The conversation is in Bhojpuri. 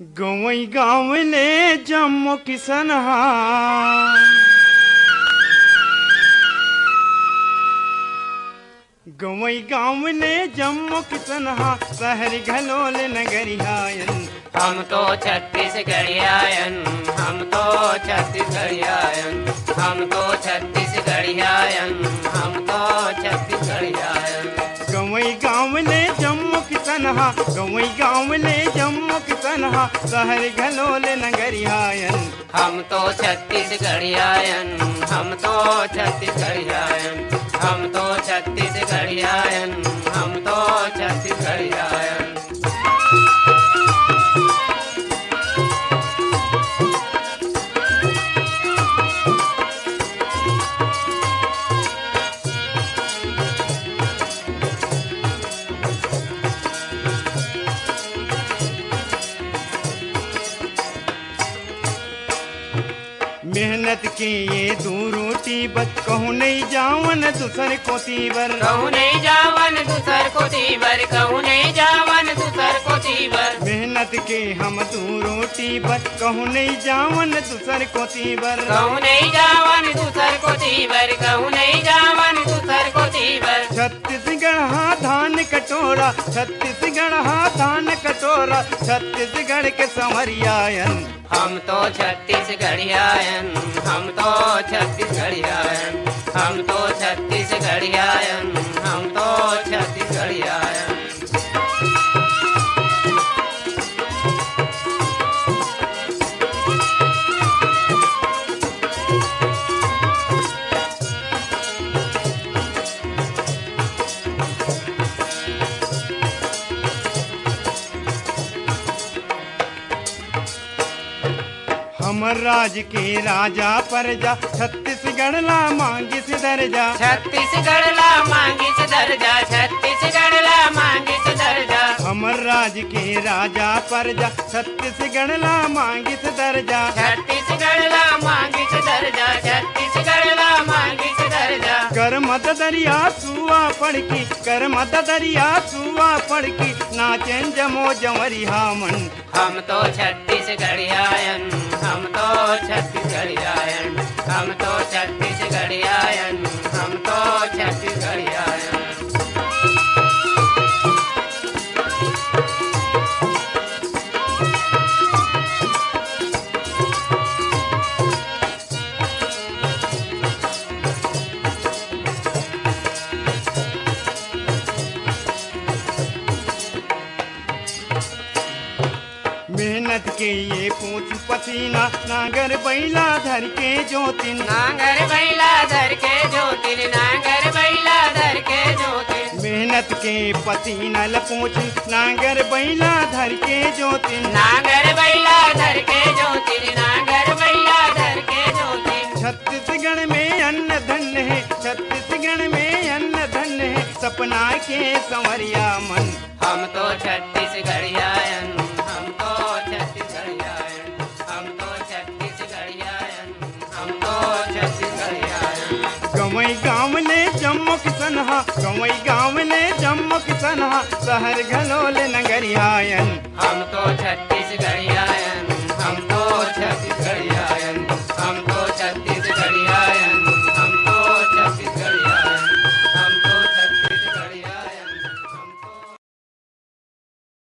गवई गाँव ले जम्मू किसनहा गवई गाँव ले जम्मू किसनहा शहर घलोल नगरियायन हम तो छत्तीसगढ़ियायन हम तो छत्तीसगढ़ियायन हम तो छत्तीसगढ़ियायन हम तो छत्तीसगढ़ियायन गवई गाँव ले जम्मू किसनहा गवई गाँव ले जम्मू किसनहा शहर घलोल नगरियायन हम तो छत्तीसगढ़ियायन हम तो छत्तीसगढ़ियायन हम तो छत्तीसगढ़ियायन हम तो छत्तीसगढ़ियायन मेहनत के ये दो रोटी बस कहूँ नहीं जावन दूसर को तीबर कहूँ नहीं जावन दूसर को तीबर कहूँ नहीं जावन दूसर को तीबर मेहनत के हम दो रोटी बस कहूँ नहीं जावन दूसर को तीबर कहूँ नहीं जावन दूसर को तीबर कहूँ नहीं जावन दूसर को तीबर छत्तीसगढ़ हाँ धान कटोरा छत्तीसगढ़ हाँ धान कटोरा छत्तीसगढ़ के संवरियायन हम तो छत्तीसगढ़ियायन हम तो छत्तीसगढ़ियायन हम तो छत्तीसगढ़ियायन हम तो छत्तीसगढ़ियायन हमर राज के राजा प्रजा छत्तीसगढ़ ला मांगी से दर्जा छत्तीसगढ़ ला मांगी से दर्जा छत्तीसगढ़ ला मांगी से दर्जा हमर राज के राजा प्रजा छत्तीसगढ़ ला मांगी से दर्जा छत्तीसगढ़ ला मांगी से दर्जा छत्तीसगढ़ ला मांगी से दर्जा कर मत दरिया सुआ पड़की कर मत दरिया सुआ पड़की नाचन जमो जमरिया मन हम तो छत्तीसगढ़ियायन हम तो छत्तीसगढ़ियायन हम तो छत्तीसगढ़ियायन हम तो छत्तीसगढ़ियायन मेहनत के ये पूछ पसीना नागर बैला धर के जोतिन नांगर बैला धर के जोतिन नांगर बैला धर के जोतिन मेहनत के पसीना लपूछ नागर बैला धर के जोतिन नांगर बैला धर के जोतिन नांगर बैला धर के जोतिन छत्तीसगढ़ में अन्न धन है छत्तीसगढ़ में अन्न धन है सपना के संवरिया मन हम तो छत्तीसगढ़ियायन हम तो छत्तीसगढ़ियायन हम तो छत्तीसगढ़ियायन हम तो छत्तीसगढ़ियायन गवई गाँव ले जम्मू किसनहा गवई गाँव ले जम्मू किसनहा शहर घलोल नगरियायन हम तो छत्तीसगढ़िया